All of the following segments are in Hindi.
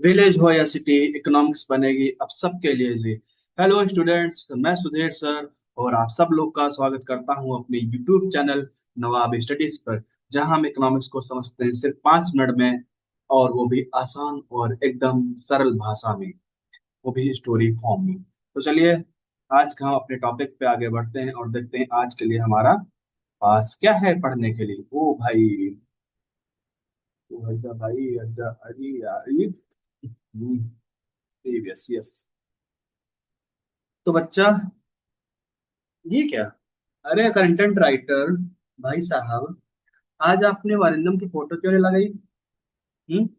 विलेज हो या सिटी, इकोनॉमिक्स बनेगी अब सबके लिए जी। हेलो स्टूडेंट्स, मैं सुधीर सर और आप सब लोग का स्वागत करता हूं अपने यूट्यूब चैनल नवाब स्टडीज पर, जहां हम इकोनॉमिक्स को समझते हैं सिर्फ 5 मिनट में, और वो भी आसान और एकदम सरल भाषा में, वो भी स्टोरी फॉर्म में। तो चलिए, आज का हम अपने टॉपिक पे आगे बढ़ते हैं और देखते हैं आज के लिए हमारा पास क्या है पढ़ने के लिए। ओ भाई, ओ अच्छा भाई, अच्छा अरे यार ये यस यस। तो बच्चा, ये क्या? अरे कंटेंट राइटर भाई साहब, आज आपने वारिंदम की फोटो क्यों नहीं लगाई? हम्म।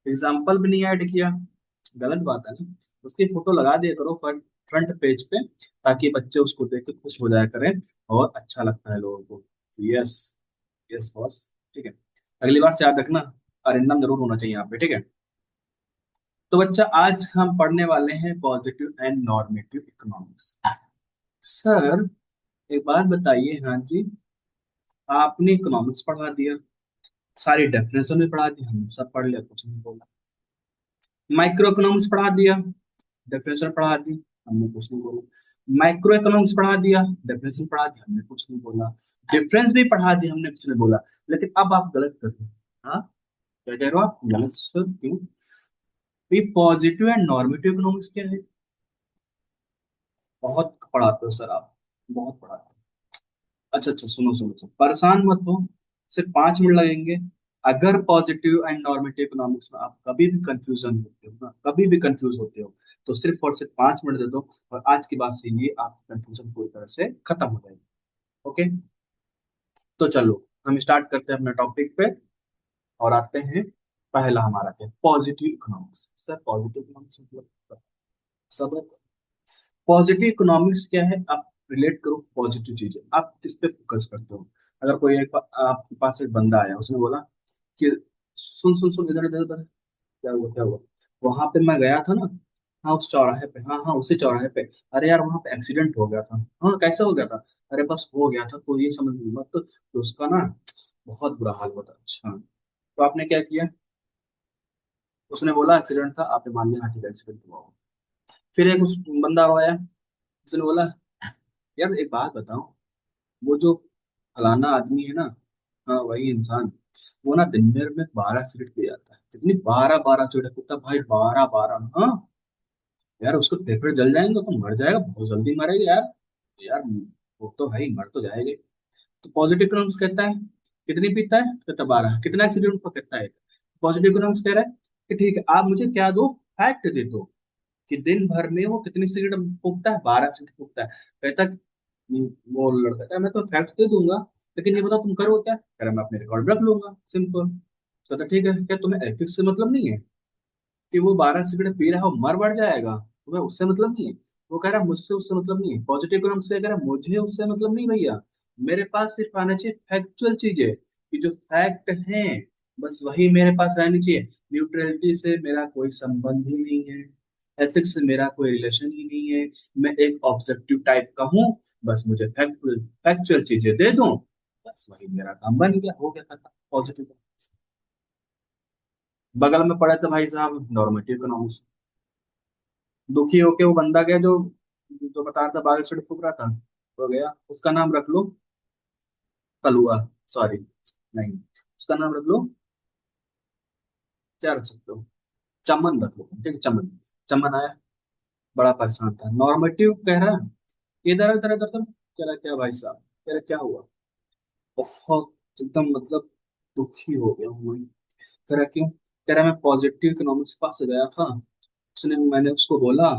एग्जाम्पल भी नहीं ऐड किया। गलत बात है ना। उसकी फोटो लगा दिया करो फ्रंट फ्रंट पेज पे, ताकि बच्चे उसको देख के खुश हो जाया करें और अच्छा लगता है लोगों को। Yes, yes boss. ठीक है, अगली बार से याद रखना, अरिंदम जरूर होना चाहिए यहाँ पे। ठीक है। तो बच्चा, आज हम पढ़ने वाले हैं positive and normative economics. Sir, एक बात बताइए, हाँ जी, आपने इकोनॉमिक्स पढ़ा दिया, सारी डेफिनेशन भी पढ़ा दी, हमने सब पढ़ लिया, कुछ नहीं बोला। माइक्रो इकोनॉमिक्स पढ़ा दिया, डेफिनेशन पढ़ा दी, हमने कुछ नहीं बोला। माइक्रो इकोनॉमिक्स पढ़ा दिया, डेफिनेशन पढ़ा दी, हमने कुछ नहीं बोला। डिफरेंस भी पढ़ा दी, हमने कुछ नहीं बोला। लेकिन अब आप गलत कर रहे हो। हाँ, क्या कह रहे हो आप? गलत सर क्यों? ये पॉजिटिव एंड नॉर्मेटिव इकोनॉमिक्स क्या है? बहुत पढ़ाते हो सर आप, बहुत पढ़ाते हो। अच्छा अच्छा, सुनो सुनो सुनो, परेशान मत हो, सिर्फ 5 मिनट लगेंगे। अगर पॉजिटिव एंड नॉर्मेटिव इकोनॉमिक्स में आप कभी भी कंफ्यूजन होते हो ना, कभी भी कंफ्यूज होते हो, तो सिर्फ और सिर्फ 5 मिनट दे दो, और आज की बात से ये आपकी कंफ्यूजन पूरी तरह से खत्म हो जाएगी। ओके, तो चलो, हम स्टार्ट करते हैं अपने टॉपिक पे और आते हैं। पहला हमारा क्या? Positive economics. Sir positive economics मतलब सब, पॉजिटिव इकोनॉमिक्स क्या है? आप रिलेट करो पॉजिटिव चीजें, आप किस पे फोकस करते हो? अगर कोई आपके पास एक बंदा आया, उसने बोला कि सुन सुन सुन, इधर इधर इधर, क्या हुआ क्या हुआ? वहां पे मैं गया था ना, हाँ उस चौराहे पे, हाँ हाँ उसी चौराहे पे। अरे यार, वहां पे एक्सीडेंट हो गया था। हाँ, कैसे हो गया था? अरे बस हो गया था, तो ये समझ लो मत तो उसका ना बहुत बुरा हाल हुआ था। अच्छा, तो आपने क्या किया? उसने बोला एक्सीडेंट था, आपने मान लिया हाँ ठीक है एक्सीडेंट हुआ होगा। फिर एक उस बंदा आया, उसने बोला यार एक बात बताओ, वो जो फलाना आदमी है ना, हाँ वही इंसान, वो ना दिन भर में 12 सिगरेट पी जाता है। कितनी? 12 12 सिगरेट पीता है भाई, 12 12। हाँ यार, उसको फेफड़े जल जाएंगे तो मर जाएगा, बहुत जल्दी मरेगा यार। तो यार, वो तो भाई मर तो जाएगा ही। तो पॉजिटिव इकोनॉमिक्स कहता है कितनी पीता है? कहता 12। कितना एक्सीडेंट को कहता है? पॉजिटिव इकोनॉमिक्स कह रहा है कि ठीक है, आप मुझे क्या दो, फैक्ट दे दो, कि दिन भर में वो कितनी सिगरेट फूकता है? 12 सिगरेट फूकता है। कहता वो लड़का कहता है मैं तो फैक्ट दे दूंगा, लेकिन ये बताओ तुम करो क्या? कह रहा मैं अपने रिकॉर्ड रख लूंगा, सिंपल। कहता ठीक है, क्या तुम्हें एथिक्स से मतलब नहीं है कि वो 12 सिगरेट पी रहा है, वो मर मर जाएगा, तुम्हें उससे मतलब नहीं है? वो कह रहा मुझसे उससे मतलब नहीं है। पॉजिटिव इकोनॉमिक्स से कह रहा मुझे उससे मतलब नहीं भैया, मेरे पास सिर्फ आना चाहिए फैक्चुअल चीजें, कि जो फैक्ट है बस वही मेरे पास रहनी चाहिए। न्यूट्रलिटी से मेरा कोई संबंध ही नहीं है, एथिक्स से मेरा कोई रिलेशन ही नहीं है। मैं एक ऑब्जेक्टिव टाइप का हूँ, बस मुझे फैक्चुअल फैक्चुअल चीजें दे दो, बस वही मेरा काम बन गया, हो गया खत्म। पॉजिटिव। बगल में पड़ा था भाई साहब नॉर्मेटिव इकोनॉमिक्स। दुखी होके वो बंदा गया, जो जो बता रहा था बाग से फूक रहा था, तो गया, उसका नाम रख लो कलुआ, सॉरी नहीं, उसका नाम रख लो, क्या रख सकते हो? चमन रख लो, ठीक है, चमन। चमन आया, बड़ा परेशान था। नॉर्मेटिव कह रहा है इधर इधर इधर इधर। कह रहा क्या भाई साहब? कह रहा क्या हुआ? बहुत एकदम मतलब दुखी हो गया हूँ मैं। कह रहा क्यों? कह रहा मैं पॉजिटिव इकोनॉमिक्स के पास गया था, उसने मैंने उसको बोला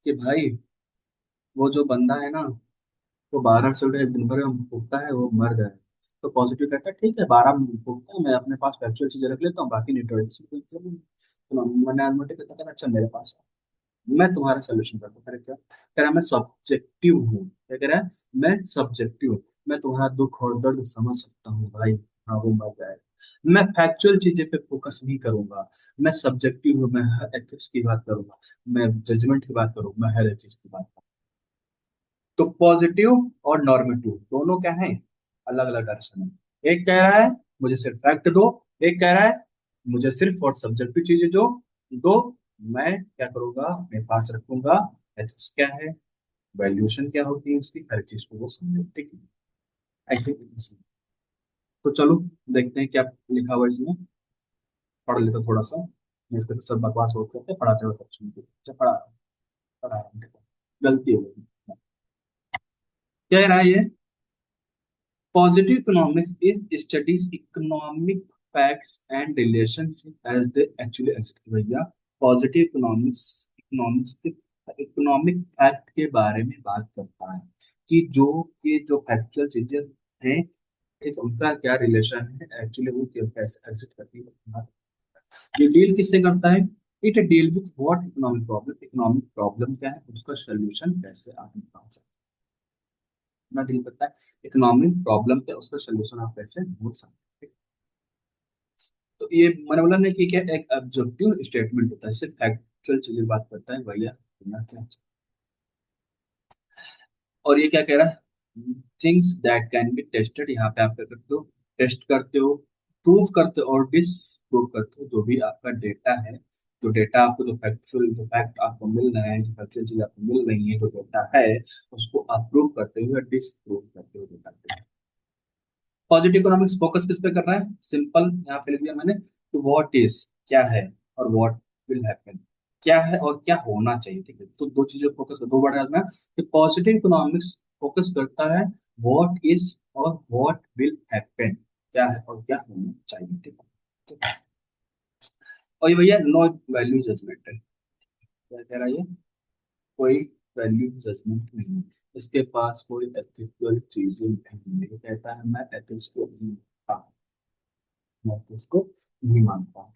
कि भाई वो जो बंदा है ना, वो 12 सिगरेट दिन भर में फूकता है, वो मर जाए। तो पॉजिटिव कहता है ठीक है, 12 फूकता है, मैं अपने पास फैक्चुअल चीजें रख लेता हूँ, बाकी न्यूट्रल तो मैंने एडमिट कहता है अच्छा मेरे पास है, मैं तुम्हारा सोल्यूशन करता हूँ। कह रहा मैं सब्जेक्टिव हूँ। क्या कह रहा है? मैं सब्जेक्टिव हूँ, मैं तुम्हारा दुख और दर्द समझ सकता हूँ भाई। हाँ वो मर जाए, मैं फैक्चुअल चीजें पे फोकस नहीं करूंगा, मैं सब्जेक्टिव हूँ, मैं एथिक्स की बात करूंगा, मैं जजमेंट की बात करूंगा, मैं हर एक चीज की बात करूंगा। तो पॉजिटिव और नॉर्मेटिव दोनों क्या है? अलग अलग डायरेक्शन है। एक कह रहा है मुझे सिर्फ फैक्ट दो, एक कह रहा है मुझे सिर्फ और सब्जेक्टिव चीजें जो दो, मैं क्या करूंगा, अपने पास रखूंगा। एथिक्स क्या है, वैल्यूएशन क्या होती है उसकी, हर चीज को वो समझे, ठीक है। I think. तो चलो देखते हैं क्या लिखा हुआ है इसमें। पढ़ लेते थोड़ा सा, नहीं तो सब बकवास बहुत करते हैं, पढ़ाते वक्त सुनते। अच्छा पढ़ा, पढ़ा रहा हूँ, ठीक है। गलती हो गई। क्या कह रहा है ये, positive economics is studies economic facts and relationship as they actually exist. भैया पॉजिटिव इकोनॉमिक्स, इकोनॉमिक्स के इकोनॉमिक फैक्ट के बारे में बात करता है कि जो ये जो फैक्चुअल चीजें हैं, एक उनका क्या रिलेशन है, एक्चुअली वो कैसे एग्जिस्ट करती है। ये डील किससे करता है, it deal with what economic problem, economic problem क्या है उसका सोल्यूशन कैसे आप निकाल सकते हैं, ना डील करता है इकोनॉमिक प्रॉब्लम क्या उसका सोल्यूशन आप कैसे ढूंढ सकते हैं। तो ये मैंने बोला ना कि क्या एक ऑब्जेक्टिव स्टेटमेंट होता है, सिर्फ फैक्चुअल चीजें बात करता है भैया दुनिया क्या। और ये क्या कह रहा है, things that can be tested, यहाँ पे आप क्या करते हो, टेस्ट करते हो, प्रूव करते हो और डिसप्रूव करते हो, जो भी आपका डेटा है, जो डेटा आपको जो फैक्चुअल जो फैक्ट आपको मिल रहा है, जो फैक्चुअल चीज आपको मिल रही है, जो डेटा है उसको आप प्रूव करते हो या डिसप्रूव करते हो डेटा पे। पॉजिटिव इकोनॉमिक्स फोकस किस पे कर रहा है, सिंपल यहाँ पे लिख दिया मैंने, तो व्हाट इज क्या है, और व्हाट विल हैपन क्या है और क्या होना चाहिए, ठीक है। तो दो चीजों फोकस कर, दो वर्ड है इसमें कि पॉजिटिव इकोनॉमिक्स फोकस करता है व्हाट इज और व्हाट विल हैपन, क्या है और क्या होना चाहिए, ठीक है। ठीक है। और ये भैया नो वैल्यू जजमेंट है, क्या कह रहा है ये, कोई वैल्यू जजमेंट नहीं है, इसके पास कोई एथिकल चीजें नहीं है, ये कहता है मैं एथिक्स को नहीं मानता, मैं उसको नहीं मानता।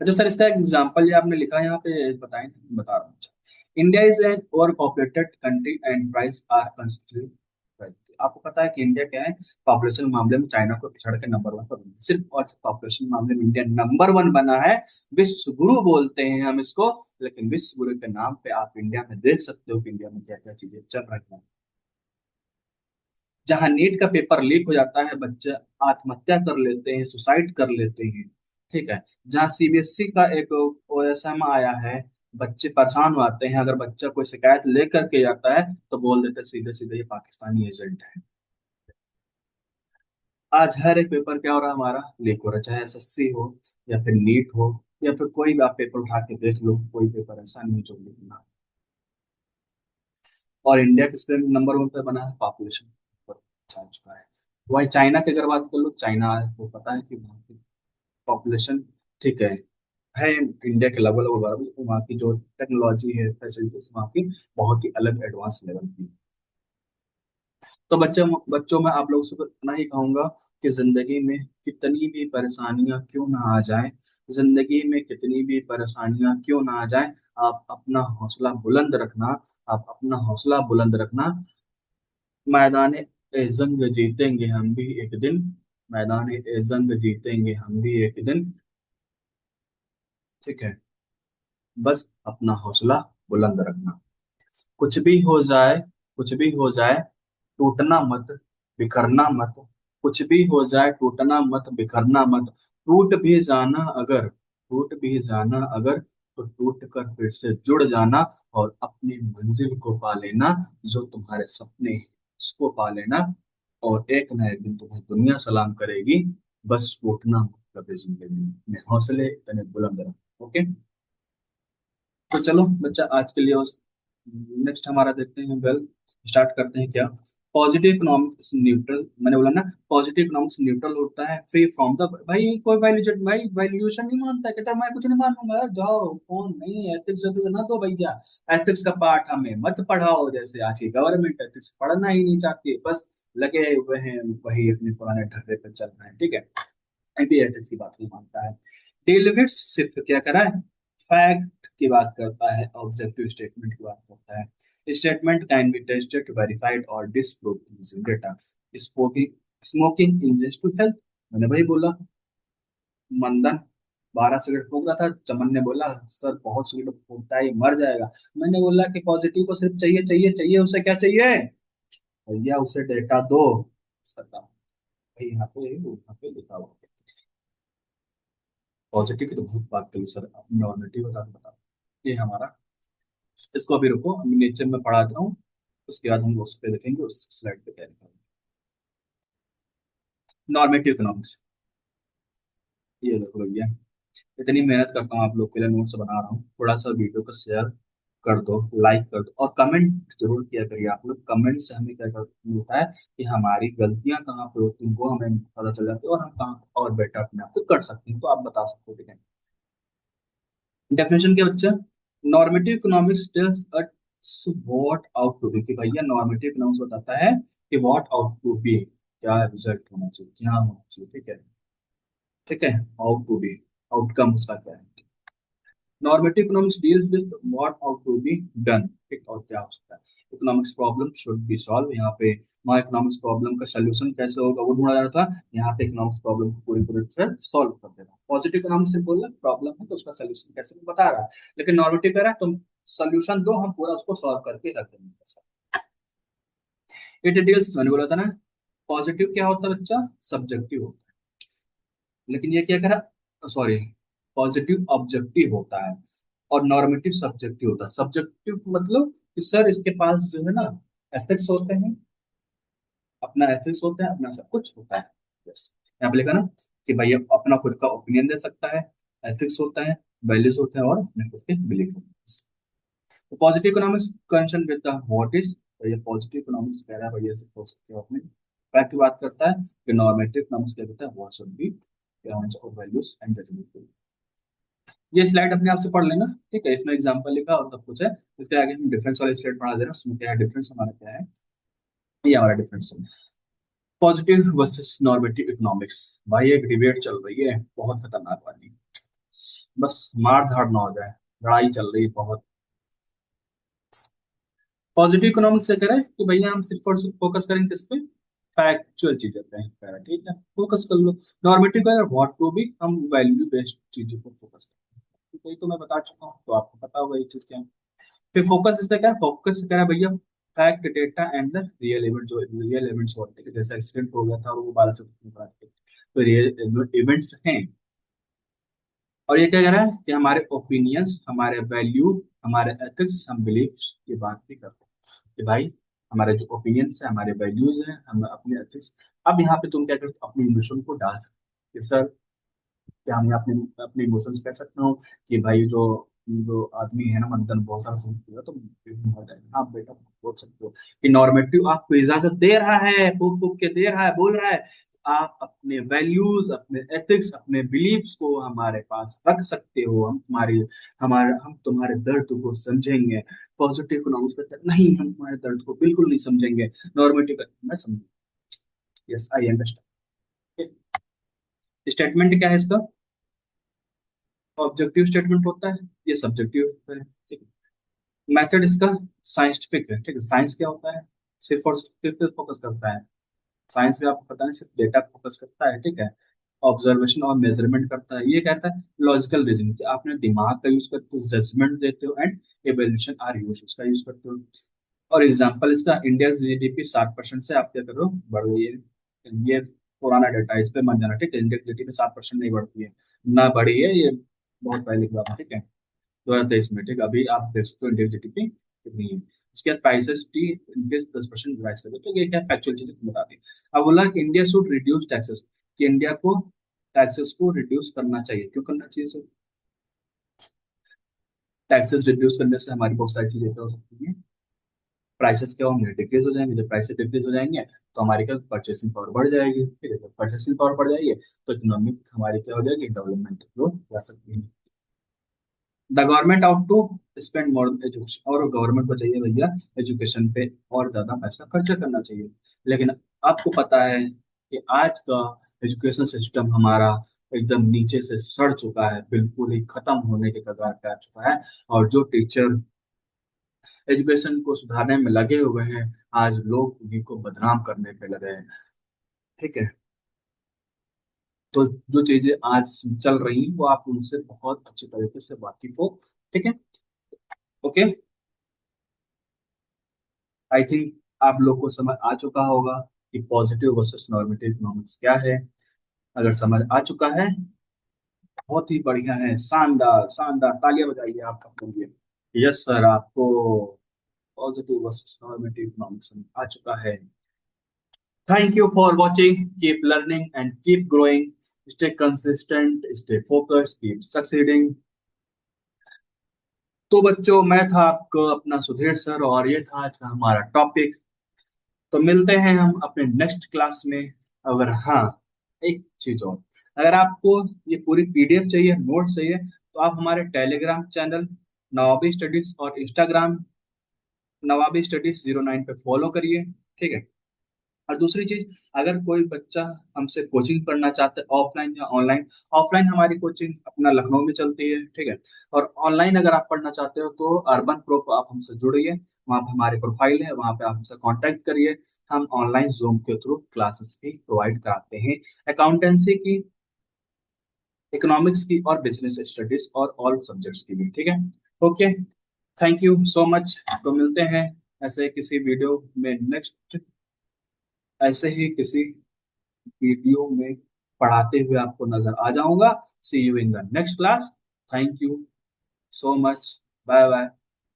अच्छा सर, इसका एक एग्जांपल ये आपने लिखा है यहाँ पे, बताएं, बता रहा हूँ। अच्छा, India is an over populated country and price are constantly. आपको पता है कि इंडिया क्या है, पॉपुलेशन मामले में चाइना को पिछड़ के नंबर वन पर बना है। सिर्फ और सिर्फ पॉपुलेशन मामले में इंडिया नंबर वन बना है। विश्व गुरु बोलते हैं हम इसको, लेकिन विश्व गुरु के नाम पे आप इंडिया में देख सकते हो कि इंडिया में क्या क्या चीजें चल रही हैं। जहां नीट का पेपर लीक हो जाता है, बच्चे आत्महत्या कर लेते हैं, सुसाइड कर लेते हैं, ठीक है। जहाँ सीबीएसई का एक ओएसएम आया है, बच्चे परेशान हो आते हैं, अगर बच्चा कोई शिकायत लेकर के जाता है तो बोल देते हैं सीधे सीधे ये पाकिस्तानी एजेंट है। आज हर एक पेपर क्या हो रहा है हमारा, लीक हो रहा है, चाहे एसएससी हो या फिर नीट हो या फिर कोई भी आप पेपर उठा के देख लो, कोई पेपर ऐसा नहीं जो लीक ना। और इंडिया किस पे नंबर वन पे बना है, पॉपुलेशन पर छा चुका है। वही चाइना की अगर बात कर लो, चाइना को पता है कि वहाँ की पॉपुलेशन, ठीक है इंडिया के लगभग लगभग बराबर, तो वहाँ की जो टेक्नोलॉजी है, फैसिलिटीज वहाँ की बहुत ही अलग एडवांस लेवल की। तो बच्चों बच्चों में आप लोगों से तो इतना ही कहूंगा कि जिंदगी में कितनी भी परेशानियां क्यों ना आ जाएं, जिंदगी में कितनी भी परेशानियां क्यों ना आ जाएं, आप अपना हौसला बुलंद रखना, आप अपना हौसला बुलंद रखना। मैदान ए जंग जीतेंगे हम भी एक दिन, मैदान ए जंग जीतेंगे हम भी एक दिन, ठीक है। बस अपना हौसला बुलंद रखना, कुछ भी हो जाए, कुछ भी हो जाए, टूटना मत, बिखरना मत, कुछ भी हो जाए टूटना मत, बिखरना मत, टूट भी जाना अगर, टूट भी जाना अगर, तो टूट कर फिर से जुड़ जाना, और अपनी मंजिल को पा लेना, जो तुम्हारे सपने हैं उसको पा लेना, और एक ना एक दिन तुम्हें दुनिया सलाम करेगी। बस टूटना मत कभी जिंदगी में, अपने हौसले इतने बुलंद रखो, ओके। तो चलो बच्चा आज के लिए नेक्स्ट हमारा देखते हैं, वेल स्टार्ट करते हैं क्या। पॉजिटिव इकोनॉमिक्स न्यूट्रल, मैंने बोला ना पॉजिटिव इकोनॉमिक्स न्यूट्रल होता है, फ्री फ्रॉम द, भाई कोई वैल्यूशन, भाई वैल्यूशन नहीं मानता, कहता मैं कुछ नहीं मानूंगा, जाओ फोन नहीं, एथिक्स जो ना दो भैया, एथिक्स का पाठ हमें मत पढ़ाओ, जैसे आज की गवर्नमेंट एथिक्स पढ़ना ही नहीं चाहती, बस लगे हुए हैं वही अपने पुराने ढर्रे पे चल रहे हैं, ठीक है। भी एथिक्स की बात नहीं मानता है। डेलिवेट्स सिर्फ क्या करा है, फैक्ट की बात करता है, ऑब्जेक्टिव स्टेटमेंट की बात करता है। Statement can be tested, verified और disprove using data. Smoking, smoking injurious to health, मैंने वही बोला। मंदन 12 सिगरेट फूक रहा था, चमन ने बोला सर बहुत सिगरेट फूकता है ये मर जाएगा। मैंने बोला कि पॉजिटिव को सिर्फ चाहिए चाहिए चाहिए, उसे क्या चाहिए भैया, उसे डेटा दो, भाई। यहाँ पे लिखा हुआ है। 12 सिगरेट फूक रहा था, चमन ने बोला सर बहुत सिगरेट फूकता है ये मर जाएगा। मैंने बोला कि पॉजिटिव को सिर्फ चाहिए चाहिए चाहिए, उसे क्या चाहिए भैया, उसे डेटा दो, बताओ। भाई यहाँ पे लिखा हुआ है। 12 सिगरेट फूक रहा था, चमन ने बोला सर बहुत सिगरेट फूकता है ये मर जाएगा। मैंने बोला कि पॉजिटिव को सिर्फ चाहिए चाहिए चाहिए, उसे क्या चाहिए भैया, उसे डेटा दो, बताओ। भाई यहाँ पे लिखा हुआ है। पॉजिटिव की तो बहुत बात करी सर, आप नॉर्मेटिव बता ये हमारा, इसको अभी रुको, हम नीचे में पढ़ाता हूँ, उसके बाद हम उस पे देखेंगे, उस स्लाइड पे क्या लिखा है। नॉर्मेटिव इकोनॉमिक्स, ये देखो भैया, इतनी मेहनत करता हूँ आप लोग के लिए, नोट्स बना रहा हूँ, थोड़ा सा वीडियो को शेयर कर दो, लाइक कर दो, और कमेंट जरूर किया करिए आप लोग। कमेंट से हमें क्या मिलता है कि हमारी गलतियां कहाँ पे होती हैं वो हमें पता चल जाती है, और हम कहाँ और बेटर अपने आप को कर सकते हैं, तो आप बता सकते हो, ठीक है। डेफिनेशन क्या बच्चा, normative economics tells us what ought to be, कि भैया नॉर्मेटिव इकोनॉमिक्स बताता है कि व्हाट आउट टू बी, क्या रिजल्ट होना चाहिए, क्या होना चाहिए, ठीक है, ठीक है, आउट टू बी, आउटकम उसका क्या है। Normative economics deals with what ought to be done, ठीक, और क्या हो सकता है। Economics problem should be solve, यहाँ पे वहाँ इकोनॉमिक्स प्रॉब्लम का सोल्यूशन कैसे होगा वो ढूंढा जा रहा था, यहाँ पे इकोनॉमिक्स प्रॉब्लम को पूरी पूरी तरह सॉल्व कर देना। पॉजिटिव इकोनॉमिक्स से बोल रहा प्रॉब्लम है तो उसका सोल्यूशन कैसे वो बता रहा है, लेकिन नॉर्मेटिव कह रहा है तुम सोल्यूशन दो, हम पूरा उसको सॉल्व करके रख देंगे। इट डील्स, मैंने बोला था ना, पॉजिटिव क्या होता है बच्चा, सब्जेक्टिव होता है, लेकिन ये क्या करा, सॉरी, पॉजिटिव ऑब्जेक्टिव होता है, और नॉर्मेटिव सब्जेक्टिव होता है। सब्जेक्टिव मतलब कि सर इसके पास जो है ना एथिक्स होते हैं, अपना एथिक्स होता है, अपना सब कुछ होता है। यस, यहाँ पे लिखा ना कि भाई ये अपना खुद का ओपिनियन दे सकता है, एथिक्स होता है, वैल्यूज होते हैं, और अपने खुद के बिलीफ होते हैं। तो positive economics concern with the what is, तो ये पॉजिटिव इकोनॉमिक्स कह रहा है भैया, सिर्फ हो सकते हो अपने फैक्ट की बात करता है, कि नॉर्मेटिव इकोनॉमिक्स क्या कहता है, व्हाट शुड बी, क्या होना चाहिए, वैल्यूज एंड जजमेंट। ये स्लाइड अपने आप से पढ़ लेना, ठीक है, इसमें एग्जांपल लिखा और सब कुछ है। इसके आगे हम डिफरेंस वाले स्लाइड पढ़ा दे रहे हैं, उसमें क्या है डिफरेंस, हमारा क्या है, ये हमारा डिफरेंस है। पॉजिटिव वर्सेस नॉर्मेटिव इकोनॉमिक्स, भाई एक डिबेट चल रही है बहुत खतरनाक वाली, बस मार धाड़ ना हो जाए, लड़ाई चल रही है बहुत। पॉजिटिव इकोनॉमिक्स से कह रहे हैं कि भैया हम सिर्फ और सिर्फ फोकस करेंगे किस पे, फैक्चुअल चीजें पे कह रहा है, ठीक है, फोकस कर लो। नॉर्मेटिव का व्हाट को भी हम वैल्यू बेस्ड चीजों पर फोकस करें, तो ये तो मैं बता चुका हूँ, तो आपको पता होगा ये चीज क्या है। फिर फोकस इस पे क्या है, फोकस कह रहा है भैया fact data and the real event, जो रियल इवेंट्स होते हैं, जैसे एक्सीडेंट हो गया था और वो 12 से तो रियल इवेंट्स हैं। और ये क्या कह रहा है कि हमारे ओपिनियंस, हमारे वैल्यू, हमारे एथिक्स, हम बिलीव्स की बात भी करते हैं, कि भाई हमारे जो ओपिनियंस है, हमारे वैल्यूज हैं, हम अपने एथिक्स। अब यहाँ पे तुम क्या करते हो, अपने इमोशन को डाल सकते हो कि सर, क्या हम यहाँ अपने अपने इमोशंस कह सकते हो कि भाई जो जो आदमी है ना मंथन बहुत सारा समझ तो हाँ बेटा बोल सकते हो कि नॉर्मेटिव आपको इजाजत दे रहा है, फूक फूक के दे रहा है, बोल रहा है आप अपने वैल्यूज, अपने एथिक्स, अपने बिलीव्स को हमारे पास रख सकते हो, हम तुम्हारे दर्द को समझेंगे। पॉजिटिव इकोनॉमिक्स कहता है नहीं, हम तुम्हारे दर्द को बिल्कुल नहीं समझेंगे। नॉर्मेटिव कहता है मैं समझ, यस आई अंडरस्टैंड। स्टेटमेंट क्या है इसका, ऑब्जेक्टिव स्टेटमेंट होता है, ये सब्जेक्टिव होता है, ठीक है। मेथड इसका साइंटिफिक है, ठीक है, साइंस क्या होता है, सिर्फ और सिर्फ पे फोकस करता है, साइंस में आपको पता नहीं सिर्फ डेटा फोकस करता है, ठीक है, ऑब्जर्वेशन और मेजरमेंट करता है। ये कहता है लॉजिकल रीजनिंग, कि आपने दिमाग का यूज करते हो, जजमेंट देते हो, एंड एवेल्यूशन आर यूज, उसका यूज करते हो। और एग्जांपल इसका, इंडिया जीडीपी 60% से आप क्या करो बढ़ गई है, ये पुराना डेटा है, इस पे मत जाना, ठीक है, इंडिया की जीडीपी 7% नहीं बढ़ती है, ना बढ़ी है, ये बहुत पहले की बात है, ठीक है, 2023 में, ठीक है, अभी आप देख सकते हो इंडिया की जीडीपी कितनी है। उसके बाद प्राइसेस टी इनकेस 10% राइज कर दो, तो ये क्या फैक्चुअल चीजें बता दी। अब बोला कि इंडिया शुड रिड्यूस टैक्सेस, कि इंडिया को टैक्सेस को रिड्यूस करना चाहिए, क्यों करना चाहिए, टैक्सेस रिड्यूस करने से हमारी बहुत सारी चीजें क्या हो सकती है, प्राइसेस क्या होंगे, डिक्रीज हो जाएंगे, जब प्राइसेस डिक्रीज हो जाएंगे तो हमारी क्या परचेसिंग पावर बढ़ जाएगी, ठीक है, जब परचेसिंग पावर बढ़ जाएगी तो इकोनॉमिक हमारी क्या हो जाएगी, डेवलपमेंट ग्रोथ जा सकती है। The government ought to spend more education, और गवर्नमेंट को चाहिए भैया एजुकेशन पे और ज्यादा पैसा खर्चा करना चाहिए, लेकिन आपको पता है कि आज का एजुकेशन सिस्टम हमारा एकदम नीचे से सड़ चुका है, बिल्कुल ही खत्म होने के कगार पे आ चुका है, और जो टीचर एजुकेशन को सुधारने में लगे हुए हैं, आज लोग उन्हीं को बदनाम करने पे लगे हैं, ठीक है। तो जो चीजें आज चल रही हैं वो आप उनसे बहुत अच्छी तरीके से वाकिफ हो, ठीक है, ओके। आई थिंक आप लोग को समझ आ चुका होगा कि पॉजिटिव वर्सेस नॉर्मेटिव इकोनॉमिक्स क्या है। अगर समझ आ चुका है बहुत ही बढ़िया है, शानदार शानदार, तालियां बजाइए आप सबके लिए। यस सर, आपको पॉजिटिव वर्सेस नॉर्मेटिव इकोनॉमिक्स आ चुका है। Thank you for watching, keep learning and keep growing, stay consistent, stay focus, keep succeeding. तो बच्चों, मैं था आपको अपना सुधीर सर, और ये था आज का हमारा टॉपिक। तो मिलते हैं हम अपने नेक्स्ट क्लास में। अगर हाँ, एक चीज और, अगर आपको ये पूरी पीडीएफ चाहिए, नोट चाहिए, तो आप हमारे टेलीग्राम चैनल नवाबी स्टडीज और इंस्टाग्राम नवाबी स्टडीज 09 पे फॉलो करिए। ठीक है। और दूसरी चीज, अगर कोई बच्चा हमसे कोचिंग पढ़ना चाहता है, ऑफलाइन या ऑनलाइन, ऑफलाइन हमारी कोचिंग अपना लखनऊ में चलती है। ठीक है। और ऑनलाइन अगर आप पढ़ना चाहते हो तो अर्बन प्रो को आप हमसे जुड़िए, वहाँ पे हमारी प्रोफाइल है, वहाँ पे आप हमसे कांटेक्ट करिए। हम ऑनलाइन जूम के थ्रू क्लासेस भी प्रोवाइड कराते हैं, अकाउंटेंसी की, इकोनॉमिक्स की, और बिजनेस स्टडीज, और ऑल सब्जेक्ट्स की भी। ठीक है। Okay, thank you so much. तो मिलते हैं ऐसे किसी वीडियो में नेक्स्ट, ऐसे ही किसी वीडियो में पढ़ाते हुए आपको नजर आ जाऊंगा। See you in the next class. Thank you so much. Bye bye.